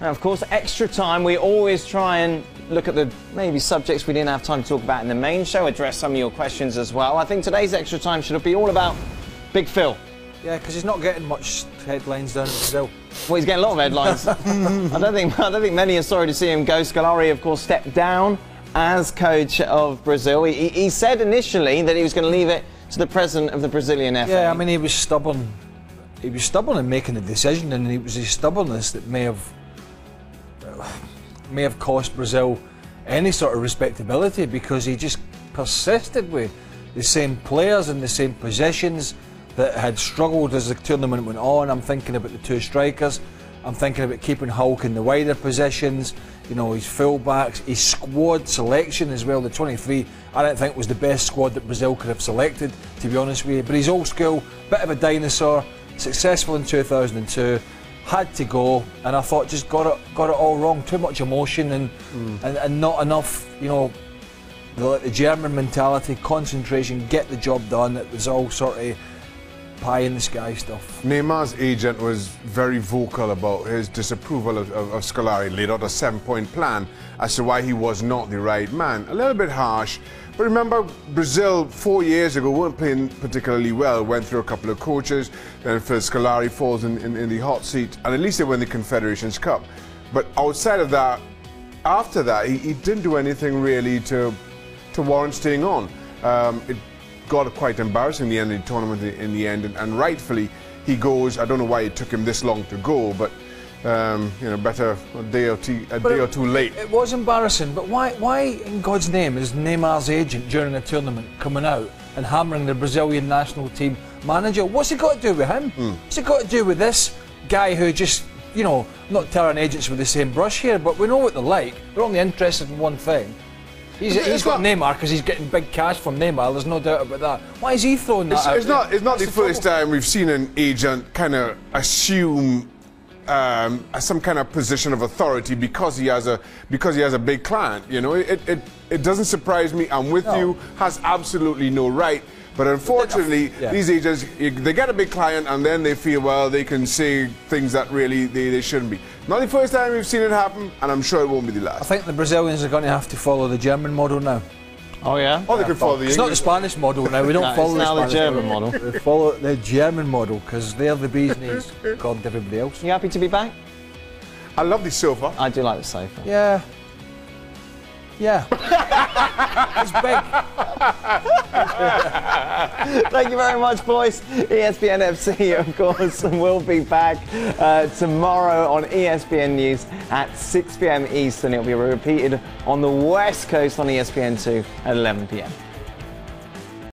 Now, of course, extra time. We always try and look at the maybe subjects we didn't have time to talk about in the main show, address some of your questions as well. I think today's extra time should be all about Big Phil. Yeah, because he's not getting much headlines down in Brazil. Well, he's getting a lot of headlines. I don't think many are sorry to see him go. Scolari, of course, stepped down as coach of Brazil. He said initially that he was going to leave it to the president of the Brazilian FA. Yeah, I mean, he was stubborn. He was stubborn in making the decision, and it was his stubbornness that may have cost Brazil any sort of respectability, because he just persisted with the same players in the same positions that had struggled as the tournament went on. I'm thinking about the two strikers. I'm thinking about keeping Hulk in the wider positions. You know, his fullbacks, his squad selection as well. The 23, I don't think was the best squad that Brazil could have selected, to be honest with you. But he's old school, bit of a dinosaur, successful in 2002. Had to go, and I thought just got it all wrong. Too much emotion and not enough, you know, the German mentality, concentration, get the job done. It was all sort of pie in the sky stuff. Neymar's agent was very vocal about his disapproval of Scolari, laid out a 7-point plan as to why he was not the right man. A little bit harsh, but remember, Brazil 4 years ago weren't playing particularly well, went through a couple of coaches, then Phil Scolari falls in the hot seat, and at least they win the Confederations Cup. But outside of that, after that, he didn't do anything really to warrant staying on. It got quite embarrassing the end of the tournament in the end, and rightfully he goes. I don't know why it took him this long to go, but you know, better a day or two late. It was embarrassing, but why in God's name is Neymar's agent during the tournament coming out and hammering the Brazilian national team manager? What's it got to do with him? What's it got to do with this guy who just, you know, not tarring agents with the same brush here, but we know what they're like. They're only interested in one thing. He's got Neymar because he's getting big cash from Neymar, there's no doubt about that. Why is he throwing that out? It's not the first time we've seen an agent kind of assume some kind of position of authority because he has a big client. You know, it doesn't surprise me. I'm with you. Has absolutely no right. But unfortunately, these agents, they get a big client and then they feel, well, they can say things that really they shouldn't be. Not the first time we've seen it happen, and I'm sure it won't be the last. I think the Brazilians are going to have to follow the German model now. Oh, yeah? Oh, they could follow the English. It's not the Spanish model now. We don't follow the German model. We follow the German model because they're the bee's knees according to everybody else. You happy to be back? I love the sofa. I do like the sofa. Yeah. Yeah. It's big. Thank you very much, boys. ESPN FC, of course, will be back tomorrow on ESPN News at 6 p.m. Eastern. It'll be repeated on the West Coast on ESPN2 at 11 p.m.